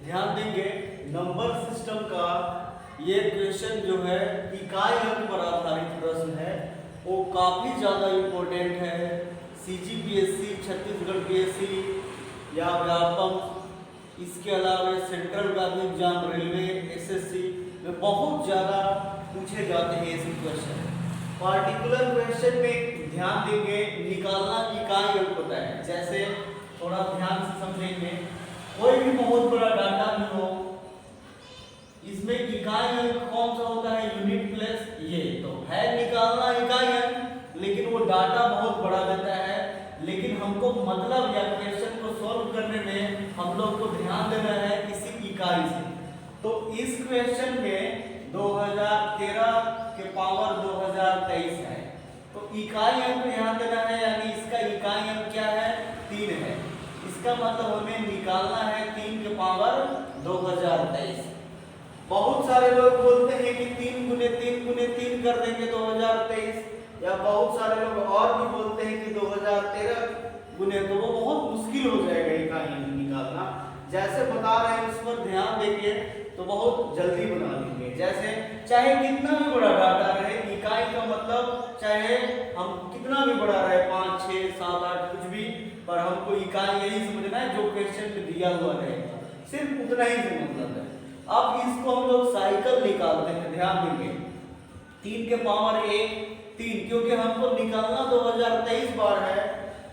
ध्यान देंगे number system का ये क्वेश्चन जो है इकाई अंक पर आधारित प्रश्न है, वो काफी ज्यादा इम्पोर्टेंट है। CGPSC, छत्तीसगढ़ PSC या व्यापम, इसके अलावा central government exam, railway, SSC में बहुत ज्यादा पूछे जाते हैं ऐसे क्वेश्चन। पार्टिकुलर क्वेश्चन में ध्यान देंगे, निकालना इकाई अंक होता है। जैसे थोड़ा ध्यान से समझेंगे, कोई भी बहुत बड़ा डाटा भी हो, इसमें इकाई अंक कौन सा होता है? Unit place. ये तो है निकालना इकाई अंक, लेकिन वो डाटा बहुत बड़ा देता है। लेकिन हमको मतलब या क्वेश्चन को सॉल्व करने में हम लोग को ध्यान देना है किसी इकाई से। तो इस क्वेश्चन में 2013 के पावर 2023 है, तो इकाई अंक ध्यान देना है, यानी इसका इकाई अंक क्या है? 3 है। इसका मतलब हमें निकालना है 3 के पावर 2023। बहुत सारे लोग बोलते हैं कि 3 गुने 3 गुने 3 कर देंगे 2023, या बहुत सारे लोग और भी बोलते हैं कि 2013 गुने, तो वो बहुत मुश्किल हो जाएगा इकाई अंक निकालना। जैसे बता रहे हैं उस पर ध्यान देंगे तो बहुत जल्दी बना लेंगे। जैसे चाहे कितना भी बड़ा डाटा रहे, इकाई का मतलब चाहे हम कितना भी बड़ा रहे, 5, 6, 7, 8 कुछ भी, पर हमको इकाई यही समझना है जो क्वेश्चन में दिया हुआ रहेगा, सिर्फ उतना ही से मतलब है। अब इसको हम लोग साइकिल निकालते हैं, ध्यान देंगे। 3 के पावर 1 3, क्योंकि हमको निकालना 2023 बार है,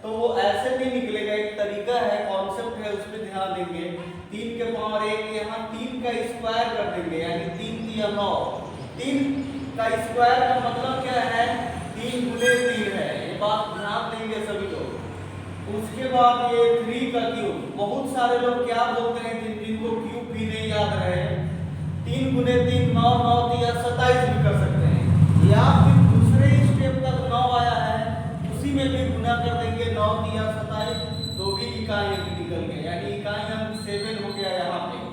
तो वो ऐसे नहीं निकलेगा। एक तरीका है, कॉन्सेप्ट है, उस पर ध्यान देंगे। 3 के पावर 1 यहाँ 3 का स्क्वायर कर देंगे, यानी 3 3 9। 3 का स्क्वायर का मतलब क्या है? 3 गुने 3 है, ये बात ध्यान देंगे सभी लोग। उसके बाद ये 3 का क्यूब। बहुत सारे लोग क्या बोलते हैं जिनको क्यूब भी नहीं याद रहे, 3 गुने 3 9 9 3 27 भी कर सकते हैं, या फिर दूसरे स्टेप तक 9 आया है उसी में भी गुना कर देंगे, 9 3 27, तो भी इकाई अंक निकल गया, यानी इकाई अंक 7 हो गया यहाँ पे।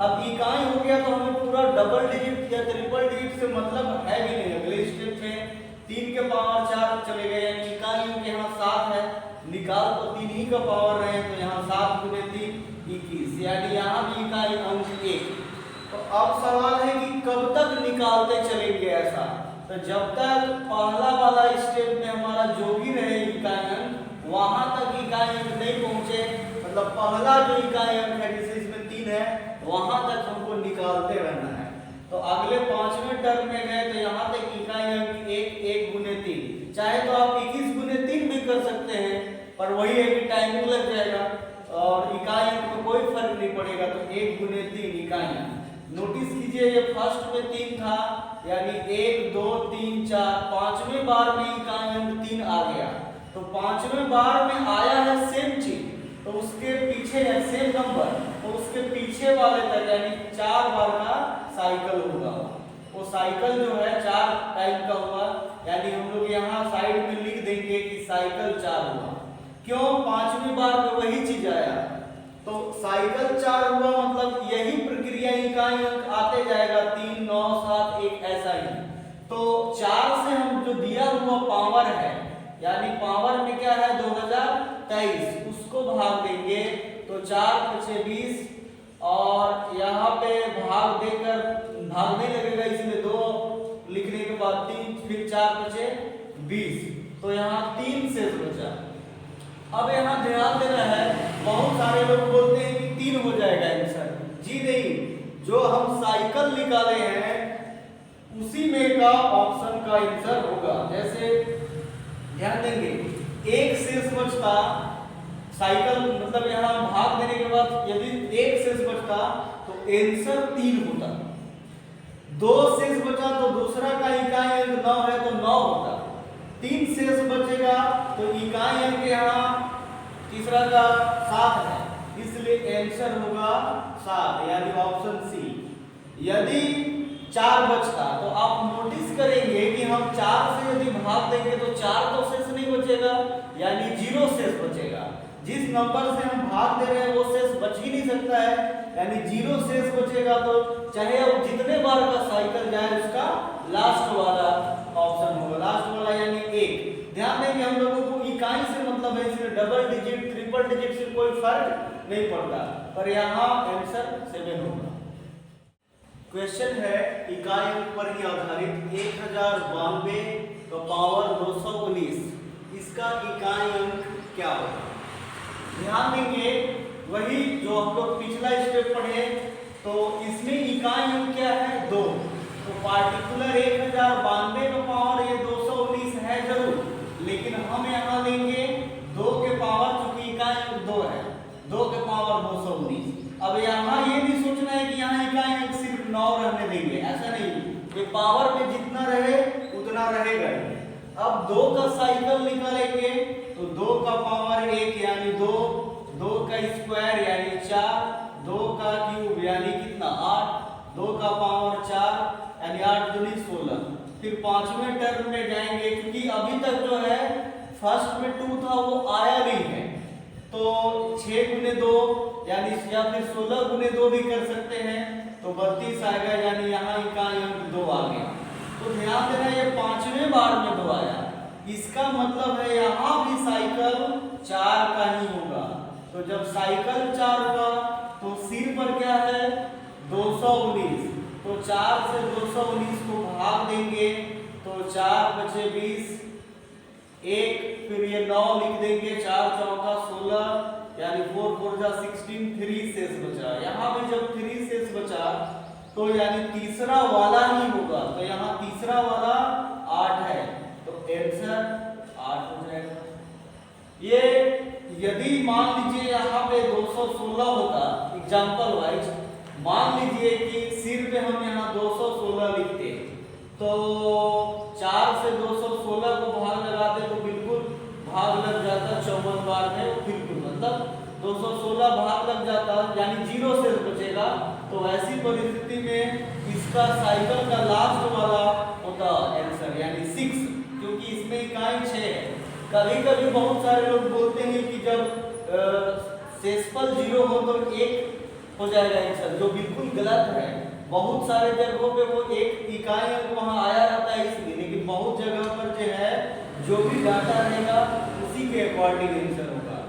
अब इकाई हो गया तो हमें पूरा डबल डिजिट या ट्रिपल डिजिट से मतलब है भी नहीं। अगले स्टेप में 3 के पावर 4 चले गए, यानी इकाई अंक यहाँ 7 है। निकाल तो 3 ही का पावर रहे, तो यहाँ 7 गुने 3 21, यानी यहाँ भी इकाई अंक 1। तो अब सवाल है कि कब तक निकालते चलेंगे ऐसा? तो जब तक पहला वाला स्टेप में हमारा जो भी रहे इकाई अंक, वहां तक इकाई अंक नहीं पहुंचे, मतलब पहला जो इकाई अंक है जैसे इसमें 3 है, वहां तक हमको निकालते रहना है। तो अगले 5वें टर्म में गए तो यहाँ तक इकाई अंक 1 1 गुने 3, चाहे तो आप 21 गुने 3 भी कर सकते हैं, पर वही है कि टाइमिंग लग जाएगा और इकाई अंक में कोई फर्क नहीं पड़ेगा। तो 1 गुने 3 इकाई अंक। नोटिस कीजिए ये फर्स्ट में 3 था, यानी 1 2 3 4, 5वें बार में इकाई अंक 3 आ गया। तो 5वें बार में आया है सेम चीज, तो उसके पीछे है सेम नंबर, तो उसके पीछे वाले तक यानी 4 बार का साइकिल होगा। वो साइकिल जो है 4 टाइप का होगा, यानी हम लोग यहाँ साइड में लिख देंगे कि साइकिल 4 हुआ। क्यों? 5वीं बार में वही चीज आया, तो साइकिल 4 हुआ, मतलब यही प्रक्रिया इकाई अंक आते जाएगा 3 9 7 1 ऐसा ही। तो 4 से हम जो दिया हुआ पावर है, यानी पावर में क्या है 2023, उसको भाग देंगे तो 4 × 20, और यहाँ पे भाग देकर भाग नहीं लगेगा, इसलिए 2 लिखने के बाद 3, फिर 4 × 20, तो यहाँ 3 शेष बचा। अब यहाँ ध्यान देना है, बहुत सारे लोग बोलते हैं कि 3 हो जाएगा आंसर। जी नहीं, जो हम साइकिल निकाले हैं उसी में का ऑप्शन का आंसर होगा। जैसे ध्यान देंगे, 1 शेष बचता साइकिल, मतलब यहाँ भाग देने के बाद यदि 1 शेष बचता तो आंसर 3 होता। 2 शेष बचा तो दूसरा का इकाई अंक 9 है तो 9 होता। 3 शेष बचेगा तो इकाई अंक यहाँ तीसरा का 7 है, इसलिए आंसर होगा 7, यानी ऑप्शन सी। यदि 4 बचता तो आप नोटिस करेंगे कि हम 4 से यदि भाग देंगे तो 4 तो शेष नहीं बचेगा, यानी 0 शेष बचेगा। जिस नंबर से हम भाग दे रहे हैं वो शेष बच ही नहीं सकता है, यानी 0 शेष बचेगा। तो चाहे अब जितने बार का साइकिल जाए उसका लास्ट वाला ऑप्शन होगा, लास्ट वाला यानी 1। ध्यान देंगे हम लोगों को इकाई से मतलब है, इसमें डबल डिजिट ट्रिपल डिजिट से कोई फर्क नहीं पड़ता, पर यहाँ आंसर 7 होगा। क्वेश्चन है इकाई अंक पर ही आधारित 1092 का पावर 219, इसका इकाई अंक क्या होगा? ध्यान देंगे वही जो हम लोग पिछला स्टेप पढ़े, तो इसमें इकाई अंक क्या है? 2। तो पार्टिकुलर 1092 का पावर ये 219 है जरूर, लेकिन हम यहाँ लेंगे 2 के पावर, चूंकि इकाई अंक 2 है, 2 के पावर 219। अब यहाँ ये नहीं सोचना है कि यहाँ इकाई अंक सिर्फ 9 रहने देंगे, ऐसा नहीं, ये पावर में जितना रहे उतना रहेगा ही। अब 2 का साइकिल निकालेंगे तो 2 का पावर 1 यानी 2, 2 का स्क्वायर यानी 4, 2 का क्यूब यानी कितना? 8, 2 का पावर 4 यानी 8 दूनी 16। फिर पांचवें टर्म में जाएंगे, क्योंकि अभी तक जो है फर्स्ट में 2 था वो आया नहीं है, तो 6 गुने 2 यानी, या फिर 16 गुने 2 भी कर सकते हैं, तो 32 आएगा, यानी यहाँ इकाई अंक 2 आ गया। तो ध्यान देना ये पांचवें बार में 2 आया, इसका मतलब है यहाँ भी साइकिल 4 का ही होगा। तो जब साइकिल 4 हुआ तो सिर पर क्या है? 219, तो 4 से 219 को भाग देंगे तो 4 बचे 20, 1 फिर ये 9 लिख देंगे, 4 चौका 16 यानी 4 4 जा 16, 3 शेष बचा। यहाँ भी जब 3 शेष बचा तो यानी तीसरा वाला ही होगा, तो यहाँ तीसरा वाला 8 है, तो आंसर 8 हो जाएगा। ये यदि मान लीजिए यहाँ पे 216 होता, एग्जांपल वाइज मान लीजिए कि सिर पे हम यहाँ 216 लिखते, तो 4 से 216 को भाग लगाते तो बिल्कुल भाग लग जाता 54 बार में, बिल्कुल मतलब 216 भाग लग जाता, यानी 0 से बचेगा। तो ऐसी परिस्थिति में इसका साइकिल का लास्ट वाला होता आंसर यानी 6, क्योंकि इसमें इकाई 6 है। कभी कभी बहुत सारे लोग बोलते हैं कि जब शेषफल 0 हो तो 1 हो जाएगा आंसर, जो बिल्कुल गलत है। बहुत सारे जगहों पे वो एक इकाई अंक वहाँ आया रहता है इसलिए, लेकिन बहुत जगह पर जो है जो भी डाटा रहेगा उसी के अकॉर्डिंग आंसर होगा।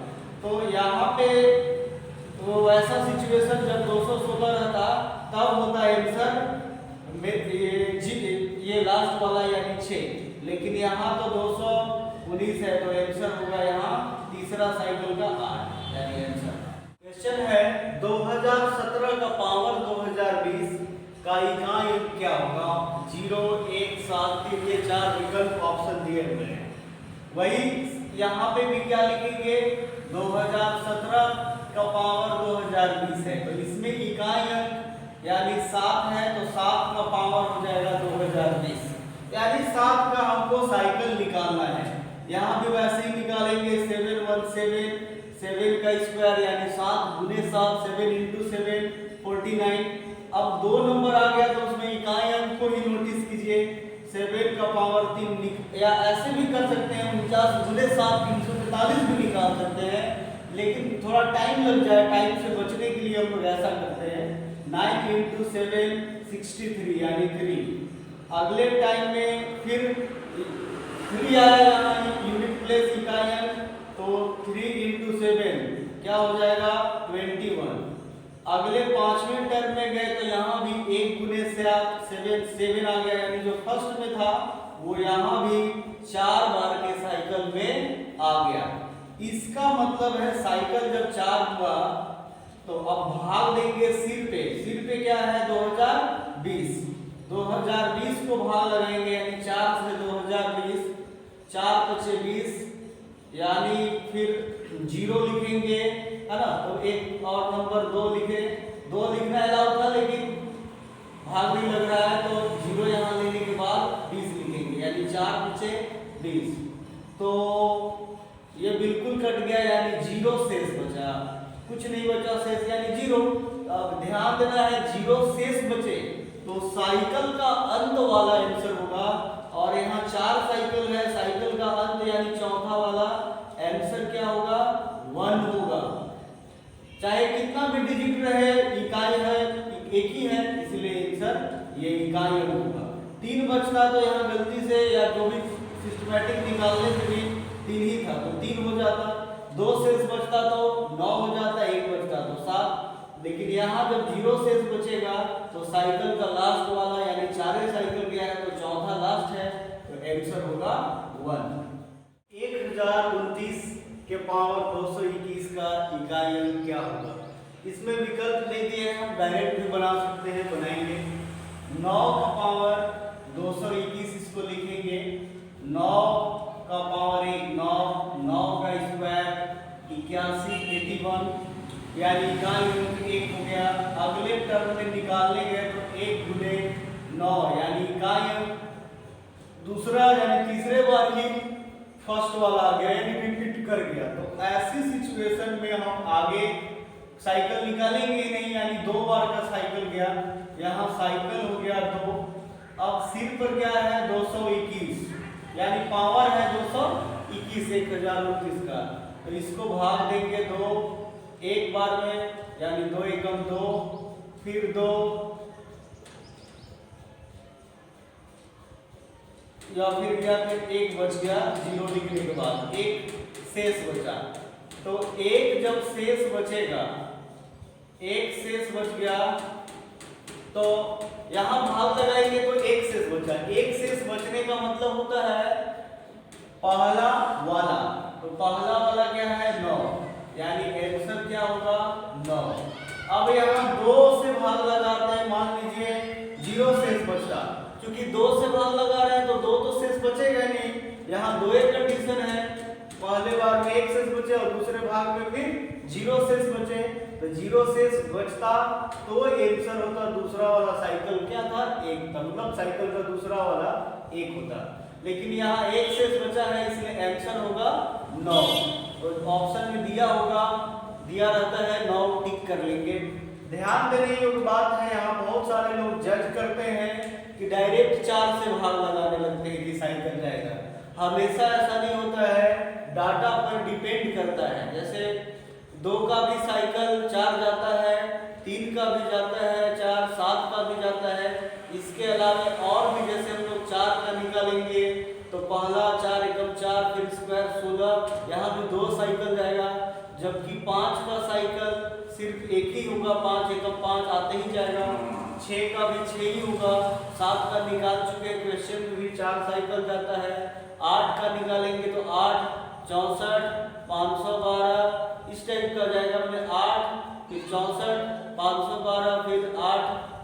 तो यहाँ पे तो वैसा सिचुएशन जब 216 रहता तब होता आंसर ये लास्ट वाला यानी 6, लेकिन यहाँ तो 219 है, तो आंसर होगा यहाँ तीसरा साइकिल का 8 यानी आंसर। क्वेश्चन है 2017 का पावर 2020 का इकाई अंक क्या होगा? 0, 1, 7, 3 ये 4 विकल्प ऑप्शन दिए हुए हैं। वही यहाँ पे भी क्या लिखेंगे? 2017 का पावर 2020 है, तो इसमें इकाई अंक यानी 7 है, तो 7 का पावर हो जाएगा 2020, यानी 7 का हमको साइकिल निकालना है। यहाँ भी वैसे ही निकालेंगे, 717, 7 का स्क्वायर यानी 7 गुने 7, 7 इंटू 7 49। अब 2 नंबर आ गया तो उसमें इकाई अंक को ही नोटिस कीजिए, 7 का पावर 3, या ऐसे भी कर सकते हैं 49 गुने 7 343 भी निकाल सकते हैं, लेकिन थोड़ा टाइम लग जाए, टाइम से बचने के लिए हम लोग ऐसा करते हैं 9 इंटू 7 63 यानी 3। अगले टाइम में फिर 3 आया यहाँ यूनिट प्लेस इकाई अंक, तो 3 इंटू 7 क्या हो जाएगा? 21। अगले पांचवें टर्म में गए तो यहाँ भी 1 गुने से 7 आ गया, यानी जो फर्स्ट में था वो यहाँ भी 4 बार के साइकिल में आ गया। इसका मतलब है साइकिल जब 4 हुआ तो अब भाग देंगे सिर पे। सिर पे क्या है? 2020। 2020 को भाग लगाएंगे यानी 4 से 2020, 4 बचे 20 यानी फिर 0 लिखेंगे, है ना? तो एक और नंबर 2 लिखे, 2 लिखना अलाउ था लेकिन भाग नहीं लग रहा है, तो 0 यहाँ लेने के बाद 20 लिखेंगे यानी 4 बचे 20। तो ये बिल्कुल कट गया यानी 0 शेष बचा, कुछ नहीं बचा शेष यानी 0। अब ध्यान देना है 0 शेष बचे तो साइकिल का अंत वाला आंसर होगा, और यहाँ 4 साइकिल है, साइकिल का अंत यानी चौथा वाला आंसर क्या होगा? 1 होगा। चाहे कितना भी डिजिट रहे, इकाई है एक ही है, इसलिए आंसर ये इकाई होगा। 3 बचता तो यहाँ गलती से या जो भी सिस्टमैटिक निकालने से भी 3 ही था तो 3 हो जाता, 2 शेष बचता तो 9 हो जाता, 1 बचता लेकिन यहाँ जब जीरो शेष बचेगा तो साइकिल का लास्ट वाला यानी चारे साइकिल गया है तो चौथा लास्ट है, तो आंसर होगा 1। 1029 के पावर 221 का इकाई अंक क्या होगा? इसमें विकल्प नहीं दिए हैं, हम डायरेक्ट भी बना सकते हैं, बनाएंगे। 9 का पावर 221 इसको लिखेंगे 9 का पावर 1 9, 9 का स्क्वायर 81 81 यानी इकाई अंक 1 हो गया। अगले टर्म में निकालने गए तो 1 गुने 9 यानी इकाई अंक दूसरा यानी तीसरे बार ही फर्स्ट वाला आ गया यानी रिपीट कर गया। तो ऐसी सिचुएशन में हम आगे साइकिल निकालेंगे नहीं, यानी 2 बार का साइकिल गया, यहाँ साइकिल हो गया 2। अब सिर पर क्या है 221 यानी पावर है 221 1029 का, तो इसको भाग देंगे 2 एक बार में यानी 2 एकम 2 फिर 2 या फिर 1 बच गया 0 लिखने के बाद 1 शेष बचा। तो 1 जब शेष बचेगा 1 शेष बच गया तो यहां भाग लगाएंगे तो 1 शेष बचा। 1 शेष बचने का मतलब होता है पहला वाला, तो पहला वाला क्या है 9 यानी आंसर क्या होगा 9। अब यहाँ 2 से भाग लगाते हैं, मान लीजिए 0 शेष बचा, क्योंकि 2 से भाग लगा रहे हैं तो 2 तो शेष बचेगा नहीं। यहाँ 2 एक कंडीशन है, पहले बार में 1 शेष बचे और दूसरे भाग में फिर 0 शेष बचे, तो 0 शेष बचता तो आंसर होता दूसरा वाला साइकिल क्या था 1 था, मतलब साइकिल का दूसरा वाला 1 होता। लेकिन यहाँ 1 शेष बचा है इसलिए आंसर होगा 9। तो ऑप्शन में दिया होगा, दिया रहता है 9 टिक कर लेंगे। ध्यान देने योग्य बात है, यहाँ बहुत सारे लोग जज करते हैं कि डायरेक्ट 4 से भाग लगाने लगते हैं कि साइकिल जाएगा। हमेशा ऐसा नहीं होता है, डाटा पर डिपेंड करता है। जैसे 2 का भी साइकिल 4 जाता है, 3 का भी जाता है 4, 7 का भी जाता है। इसके अलावा और भी जैसे हम लोग 4 का निकालेंगे तो पहला 4 एकम 4 फिर स्क्वायर 16, यहाँ भी 2 साइकिल जाएगा। जबकि 5 का साइकिल सिर्फ एक ही होगा, 5 एकम 5 आते ही जाएगा। 6 का भी 6 ही होगा, 7 का निकाल चुके क्वेश्चन में भी 4 साइकिल जाता है। 8 का निकालेंगे तो 8 64 512 इस टाइप का जाएगा, मतलब 8 फिर 64 512 फिर 8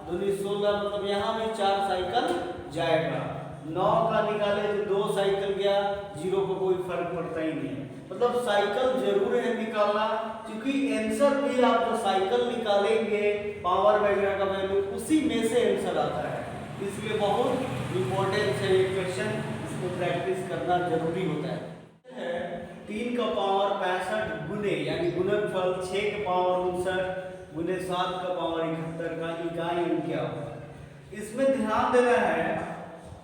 दूनी 16, मतलब यहाँ भी 4 साइकिल जाएगा। 9 का निकाले तो 2 साइकिल गया, 0 को कोई फर्क पड़ता ही नहीं है। मतलब साइकिल जरूर है निकालना, क्योंकि आंसर भी आप जो साइकिल निकालेंगे पावर वगैरह का वैल्यू उसी में से आंसर आता है, इसलिए बहुत इंपॉर्टेंट है ये क्वेश्चन, इसको प्रैक्टिस करना जरूरी होता है। 3 का पावर 65 गुने यानी गुणनफल 6 का पावर 59 गुने 7 का पावर 71 का इकाई अंक क्या होगा? इसमें ध्यान देना है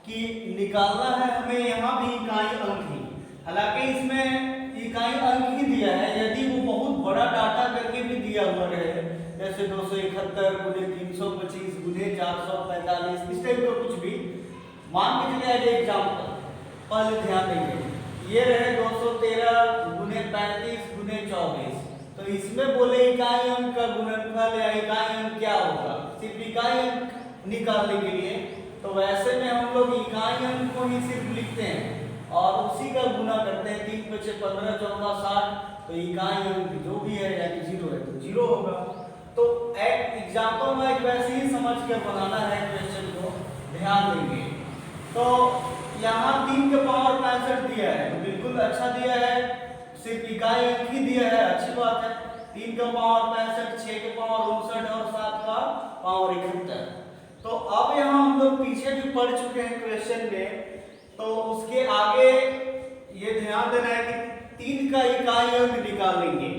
कि निकालना है हमें यहाँ भी इकाई अंक ही, हालांकि इसमें इकाई अंक ही दिया है। यदि वो बहुत बड़ा डाटा करके भी दिया हुआ रहे, जैसे 271 गुने 325 गुने 445 इस टाइप का कुछ भी, मान के चलिए आज एग्जाम्पल पहले ध्यान देंगे, ये रहे 213 गुने 35 गुने 24, तो इसमें बोले इकाई अंक का गुणनफल या इकाई अंक क्या होगा, सिर्फ इकाई अंक निकालने के लिए। तो वैसे में हम लोग इकाई अंक को ही सिर्फ लिखते हैं और उसी का गुना करते हैं। 3 × 5 = 15 14 60, तो इकाई अंक जो भी है यानी 0 है तो 0 होगा। तो एक एग्जाम्पल में वैसे ही समझ के बनाना है क्वेश्चन को, ध्यान देंगे। तो यहाँ 3 का पावर 65 दिया है, तो बिल्कुल अच्छा दिया है, सिर्फ इकाई अंक ही दिया है, अच्छी बात है। 3 का पावर 65, 6 का पावर 59 और 7 का पावर 71। तो अब यहाँ हम लोग पीछे भी पढ़ चुके हैं क्वेश्चन में, तो उसके आगे ये ध्यान देना है कि 3 का इकाई अंक निकालेंगे,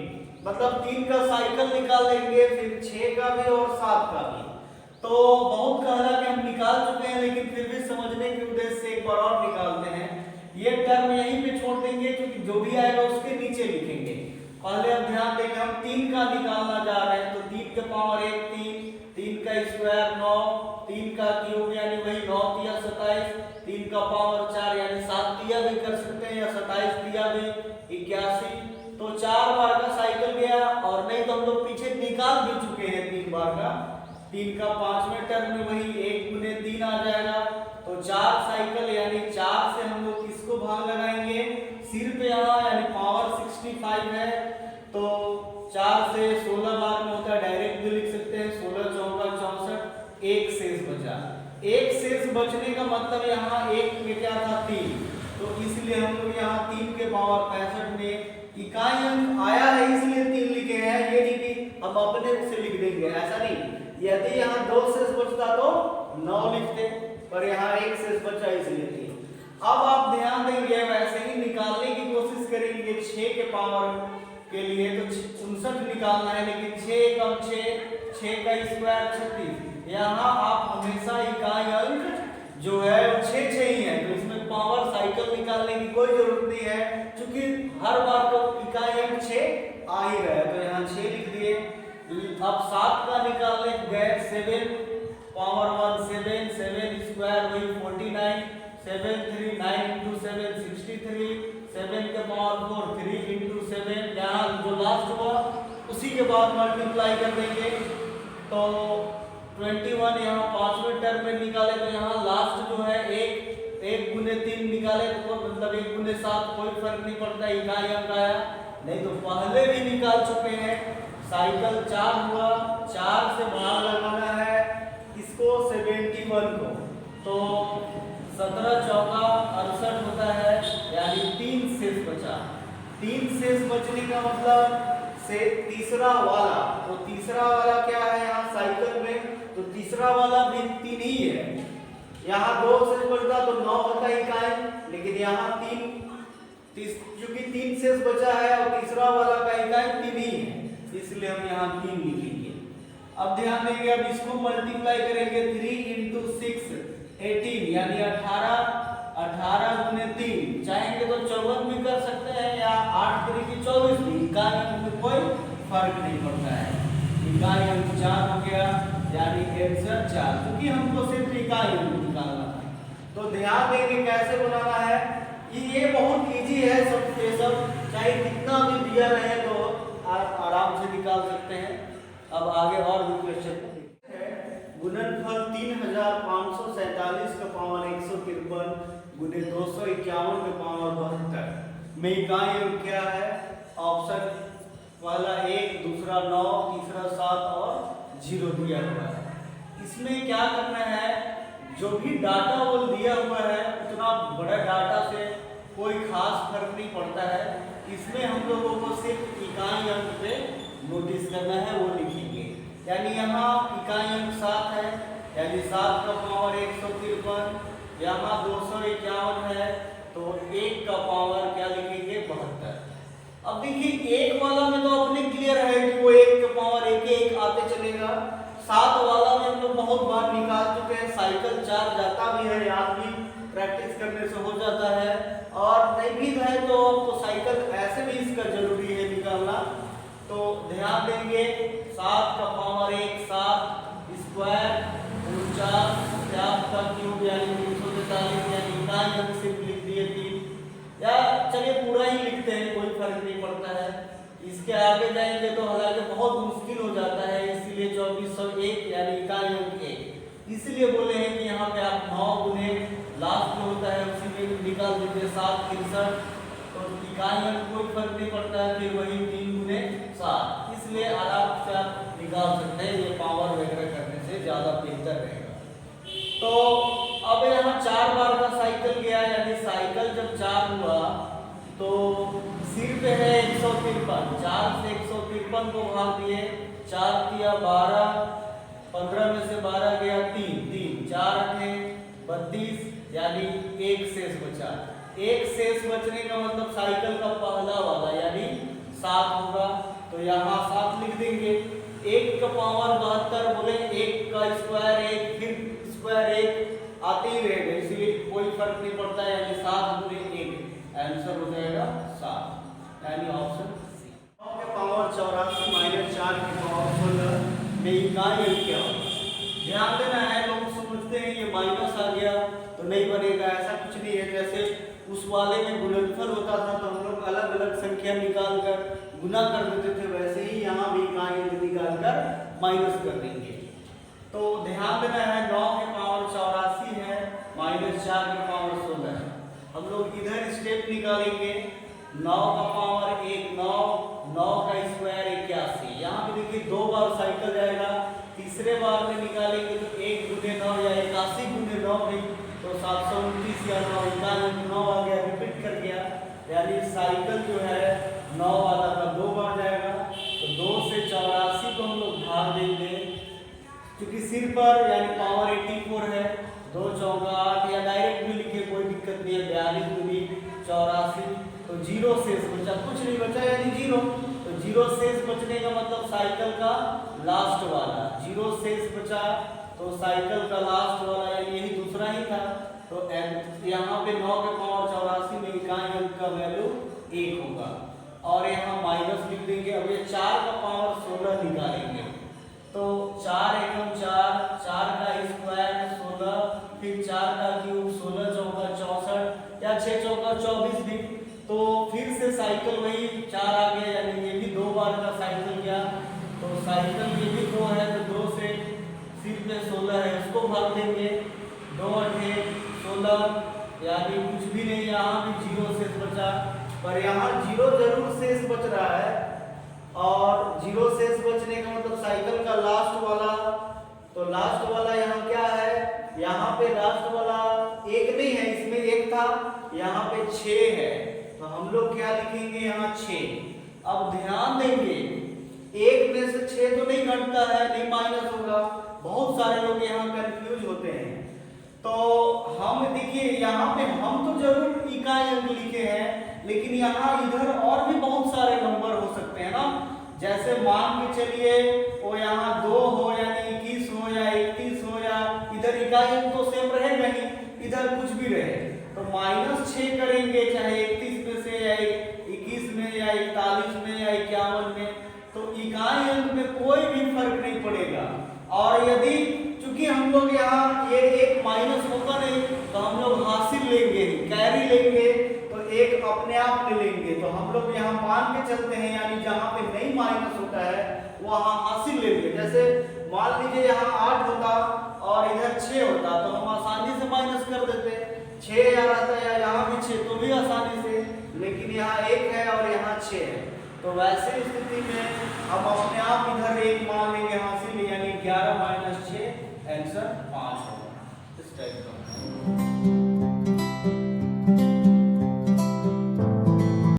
मतलब 3 का साइकिल निकाल लेंगे, फिर 6 का भी और 7 का भी। तो बहुत कहला कि हम निकाल चुके हैं, लेकिन फिर भी समझने के उद्देश्य से एक बार और निकालते हैं। ये टर्म यहीं पे छोड़ देंगे, क्योंकि जो भी आएगा उसके नीचे लिखेंगे। पहले हम ध्यान देंगे, हम 3 का निकालना जा रहे हैं, तो 3 का पावर 1 3, 3 का स्क्वायर 9, 3 का क्यूब यानी वही 9 तिया 27, 3 का पावर 4 यानी 7 तिया भी कर सकते हैं या 27 तिया भी 81। तो 4 बार का साइकिल गया, और नहीं तो हम लोग पीछे निकाल भी चुके हैं बार का। 3 का 5वें टर्म में वही 1 गुने 3 आ जाएगा। तो 4 साइकिल यानी 4 से हम लोग किसको भाग लगाएंगे, सिर्फ यहाँ यानी पावर 65 है तो 4 से 16 बार में होता है, डायरेक्ट भी लिख सकते हैं 16 चौका 64, एक शेष बचा। एक शेष बचने का मतलब यहाँ एक में क्या था 3, तो इसलिए हम लोग यहाँ 3 के पावर 65 में इकाई अंक आया है इसलिए 3 लिखे हैं, ये नहीं कि हम अपने से लिख देंगे, ऐसा नहीं। यदि यहाँ 2 शेष बचता तो 9 लिखते, पर यहाँ एक शेष बचा इसलिए 3। अब आप ध्यान देंगे वैसे ही निकालने की कोशिश करेंगे 6 के पावर के लिए तो 59 निकालना है, लेकिन 6 कम 6 का स्क्वायर 36। यहाँ आप हमेशा इकाई अंक जो है वो 6 ही है, तो इसमें पावर साइकिल निकालने की कोई जरूरत नहीं है, क्योंकि हर बार तो इकाई अंक 6 आ ही रहा है, तो यहाँ 6 लिख दिए। अब 7 का निकालने गए 7 पावर 1 7 7 स्क्वायर वही 49 7 3 9 into 7 63 7 के पावर 4 3 into 7, यहाँ जो लास्ट हुआ उसी के बाद मल्टीप्लाई कर देंगे तो 21 यहाँ 5वें टर्म में निकाले तो यहाँ लास्ट जो है 1 गुने 3 निकाले तो मतलब 1 गुने 7 कोई फर्क नहीं पड़ता, इकाई अंक आया। नहीं तो पहले भी निकाल चुके हैं, साइकिल 4 हुआ, 4 से भाग लगाना है इसको 71 को, तो 17 चौका 68 होता है, यानी 3 शेष बचा। 3 शेष बचने का मतलब से तीसरा वाला, तो तीसरा वाला क्या है यहाँ साइकिल में, तो तीसरा वाला भी 3 ही है। यहाँ 2 शेष बचता तो 9 होता इकाई, लेकिन यहाँ 3 क्योंकि 3 शेष बचा है और तीसरा वाला का इकाई 3 ही है, इसलिए हम यहाँ 3 लिखेंगे। अब ध्यान देंगे, अब इसको मल्टीप्लाई करेंगे 3 into 6 18 यानी 18 गुने 3, चाहेंगे तो 54 भी कर सकते हैं या 8 3 की 24 भी, इकाई अंक में कोई फर्क नहीं पड़ता है। इकाई अंक 4 हो गया यानी आंसर 4, क्योंकि हमको सिर्फ इकाई अंक निकालना है। तो ध्यान देंगे कैसे बनाना है, ये बहुत इजी है, सब चाहे कितना भी दिया रहे तो आप आराम से निकाल सकते हैं। अब आगे और भी क्वेश्चन है, गुणनफल 3547 का पावर 153 गुने 251 का पावर 72 में इकाई अंक क्या है, ऑप्शन वाला 1, दूसरा 9, तीसरा 7 और 0 दिया हुआ है। इसमें क्या करना है, जो भी डाटा वो दिया हुआ है उतना बड़ा डाटा से कोई खास फर्क नहीं पड़ता है, इसमें हम लोगों को सिर्फ इकाई अंक पे नोटिस करना है, वो लिखेंगे। यानी यहाँ इकाई अंक 7 है यानी 7 का पावर 153, यहाँ 251 है तो 1 का पावर क्या लिखेंगे 72। अब देखिए 1 वाला में तो अपने क्लियर है कि वो 1 का पावर 1 आते चलेगा, 7 वाला में हम लोग बहुत बार निकाल चुके हैं, साइकिल 4 जाता भी है, याद भी प्रैक्टिस करने से हो जाता है, और नहीं भी है तो साइकिल ऐसे भी इसका जरूरी है निकालना। तो ध्यान देंगे 7 का पावर 1 7 स्क्वायर 49 का क्यूब यानी 343 यानी इकाई अंक सिर्फ लिख दिए 3, या चलिए पूरा ही लिखते हैं, कोई फर्क नहीं पड़ता है। इसके आगे जाएंगे तो हालांकि बहुत मुश्किल हो जाता है, इसीलिए 2401 यानी इकाई अंक 1, इसलिए बोले हैं कि यहाँ पे आप 9 गुने लास्ट में होता है उसी में निकाल दीजिए 7 63, तो इकाई अंक कोई फर्क नहीं पड़ता है, फिर वही 3 गुने 7, इसलिए आराम से आप निकाल सकते हैं, ये पावर वगैरह करने से ज़्यादा बेहतर रहेगा। तो अब यहाँ 4 बार का साइकिल गया, यानी साइकिल जब 4 हुआ तो सिर्फ है 153, 4 से 153 को भाग दिए, 4 किया 12, 15 में से 12 गया 3 4 8 32 यानी 1 शेष बचा। 1 शेष बचने का मतलब साइकिल का पहला वाला यानी 7 होगा, तो यहाँ 7 लिख देंगे। 1 का पावर 72 बोले 1 का स्क्वायर 1 फिर स्क्वायर 1 आते ही रहेगा, इसलिए कोई फर्क नहीं पड़ता है, यानी 7 गुने 1 आंसर हो जाएगा 7, यानी ऑप्शन सी। 9 के पावर 84 माइनस 4 के पावर 16 में इकाई अंक क्या होगा। ध्यान देना है, लोग समझते हैं ये माइनस आ गया तो नहीं बनेगा, ऐसा कुछ नहीं है। जैसे उस वाले में गुणनफल होता था तो हम लोग अलग अलग संख्या निकाल कर गुना कर देते थे, वैसे ही यहाँ भी इकाई अंक निकाल कर माइनस कर देंगे। तो ध्यान देना है 9 के पावर 84 है माइनस 4 के पावर 16 है। हम लोग इधर स्टेप निकालेंगे 9 का पावर 1 9, 9 का स्क्वायर 81। यहाँ पे देखिए 2 बार साइकिल जाएगा, तीसरे बार में निकालेंगे तो 1 गुने 9 या 81 गुने 9 भी तो 729 या 9 9 आ गया, रिपीट कर गया, यानी साइकिल जो है 9 वाला का 2 बार जाएगा। तो 2 से 84 को हम लोग भाग देंगे, क्योंकि सिर पर यानी पावर 84 है, 2 चौका 8 या डायरेक्ट भी लिखे कोई दिक्कत नहीं है, 42 दूनी 84। तो जीरो शेष बचा, कुछ नहीं बचा यानी जीरो। तो जीरो शेष बचने का मतलब साइकिल का लास्ट वाला, जीरो शेष बचा तो साइकिल का लास्ट वाला यानी यही दूसरा ही था। तो यहाँ पे 9 के पावर 84 में इकाई अंक का वैल्यू 1 होगा और यहाँ माइनस लिख देंगे। अब ये 4 का पावर 16 निकालेंगे तो 4 एकम 4, 4 का स्क्वायर 16, फिर 4 का क्यूब 16 चौका 64 या 6 चौका 24 भी। तो फिर से साइकिल वही 4 आ गया, यानी ये भी 2 बार का साइकिल गया। तो साइकिल ये भी 2 है तो 2 से सिर पे 16 है उसको भाग देंगे, 2 8 16 यानी कुछ भी नहीं, यहाँ भी जीरो शेष बचा। पर यहाँ जीरो जरूर शेष बच रहा है और जीरो शेष बचने का मतलब साइकिल का लास्ट वाला, तो लास्ट वाला यहाँ क्या है, यहाँ पे लास्ट वाला 1 नहीं है, इसमें 1 था, यहाँ पे 6 है तो हम लोग क्या लिखेंगे यहाँ 6। अब ध्यान देंगे 1 में से 6 तो नहीं घटता है, नहीं माइनस होगा, बहुत सारे लोग यहाँ कंफ्यूज होते हैं। तो हम देखिए यहाँ पे हम तो जरूर इकाई अंक लिखे हैं, लेकिन यहाँ इधर और भी बहुत सारे नंबर हो सकते हैं ना। जैसे मान के चलिए वो यहाँ 2 हो यानी 21 हो या 31 हो, या इधर इकाई अंक तो सेम रहेगा ही, इधर कुछ भी रहे तो -6 करेंगे, चाहे 31 में से या 21 में या 41 में या 51 में, तो इकाई अंक में कोई भी फर्क नहीं पड़ेगा। और यदि चूंकि हम लोग यहाँ ये एक माइनस होगा नहीं तो हम लोग हासिल लेंगे, कैरी लेंगे, तो एक अपने आप ले लेंगे। तो हम लोग यहाँ मान के चलते हैं, यानी जहाँ पे नहीं माइनस होता है वहाँ हासिल लेंगे। जैसे मान लीजिए यहाँ 8 होता और इधर 6 होता तो हम आसानी से माइनस कर देते, 6 या रहता या यहाँ भी 6 तो भी आसानी से, लेकिन यहाँ 1 है और यहाँ 6 है। तो वैसे स्थिति में हम अपने आप इधर 1 मान लेंगे हासिल, यानी 11 - 6 आंसर 5 होगा, इस टाइप का।